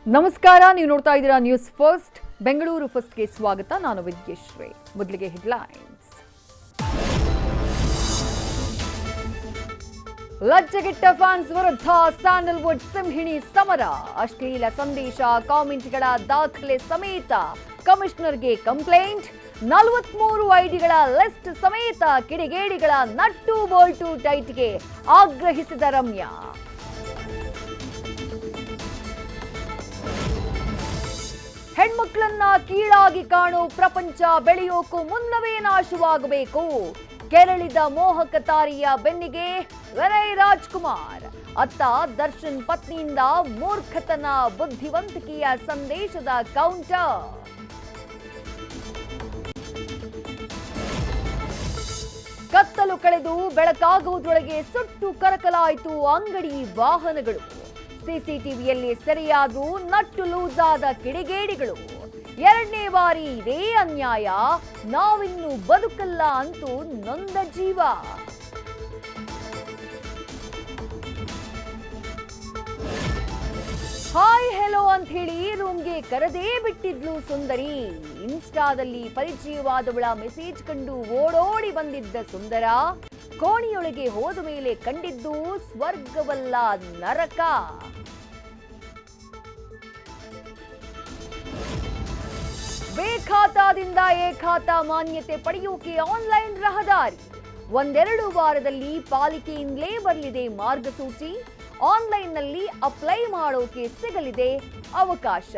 ನಮಸ್ಕಾರ, ನೀವು ನೋಡ್ತಾ ಇದ್ದೀರಾ ನ್ಯೂಸ್ ಫಸ್ಟ್. ಬೆಂಗಳೂರು ಫಸ್ಟ್ಗೆ ಸ್ವಾಗತ. ನಾನು ವಿದ್ಯಶ್ರೀ. ಮೊದಲಿಗೆ ಹೆಡ್ಲೈನ್ಸ್. ಲಜ್ಜೆಗೆಟ್ಟ ಫ್ಯಾನ್ಸ್ ವಿರುದ್ಧ ಸ್ಯಾಂಡಲ್ವುಡ್ ಸಿಂಹಿಣಿ ಸಮರ. ಅಶ್ಲೀಲ ಸಂದೇಶ, ಕಾಮೆಂಟ್ಗಳ ದಾಖಲೆ ಸಮೇತ ಕಮಿಷನರ್ಗೆ ಕಂಪ್ಲೇಂಟ್. 43 ಐಡಿಗಳ ಲಿಸ್ಟ್ ಸಮೇತ ಕಿಡಿಗೇಡಿಗಳ ನಟ್ಟು ಬೋಲ್ಟು ಟೈಟ್ಗೆ ಆಗ್ರಹಿಸಿದ ರಮ್ಯಾ. ಹೆಣ್ಮಕ್ಳನ್ನ ಕೀಳಾಗಿ ಕಾಣೋ ಪ್ರಪಂಚ ಬೆಳೆಯೋಕು ಮುನ್ನವೇ ನಾಶವಾಗಬೇಕು. ಕೆರಳಿದ ಮೋಹಕ ತಾರಿಯ ಬೆನ್ನಿಗೆ ವಿನಯ್ ರಾಜ್ಕುಮಾರ್. ಅತ್ತ ದರ್ಶನ್ ಪತ್ನಿಯಿಂದ ಮೂರ್ಖತನ, ಬುದ್ಧಿವಂತಿಕೆಯ ಸಂದೇಶದ ಕೌಂಟರ್. ಕತ್ತಲು ಕಳೆದು ಬೆಳಕಾಗುವುದರೊಳಗೆ ಸುಟ್ಟು ಕರಕಲಾಯಿತು ಅಂಗಡಿ ವಾಹನಗಳು. ಸಿಸಿಟಿವಿಯಲ್ಲಿ ಸೆರೆಯಾದ್ರೂ ನಟ್ಟು ಲೂಸ್ ಆದ ಕಿಡಿಗೇಡಿಗಳು. 2ನೇ ಬಾರಿ ಇದೇ ಅನ್ಯಾಯ, ನಾವಿನ್ನು ಬದುಕಲ್ಲ ಅಂತೂ ನೊಂದ ಜೀವ. ಹಾಯ್ ಹೆಲೋ ಅಂತ ಹೇಳಿ ರೂಮ್ಗೆ ಕರೆದೇ ಬಿಟ್ಟಿದ್ಲು ಸುಂದರಿ. ಇನ್ಸ್ಟಾದಲ್ಲಿ ಪರಿಚಯವಾದವಳ ಮೆಸೇಜ್ ಕಂಡು ಓಡೋಡಿ ಬಂದಿದ್ದ ಸುಂದರ ಕೋಣಿಯೊಳಗೆ ಹೋದ ಮೇಲೆ ಕಂಡಿದ್ದು ಸ್ವರ್ಗವಲ್ಲ ನರಕ. ಬೇಖಾತಾದಿಂದ ಏಖಾತಾ ಮಾನ್ಯತೆ ಪಡೆಯೋಕೆ ಆನ್ಲೈನ್ ರಹದಾರಿ. 1-2 ವಾರದಲ್ಲಿ ಪಾಲಿಕೆಯಿಂದಲೇ ಬರಲಿದೆ ಮಾರ್ಗಸೂಚಿ. ಆನ್ಲೈನ್ನಲ್ಲಿ ಅಪ್ಲೈ ಮಾಡೋಕೆ ಸಿಗಲಿದೆ ಅವಕಾಶ.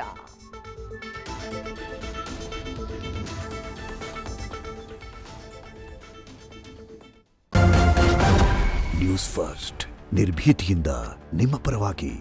ನ್ಯೂಸ್ ಫಸ್ಟ್, ನಿರ್ಭೀತಿಯಿಂದ ನಿಮ್ಮ ಪರವಾಗಿ.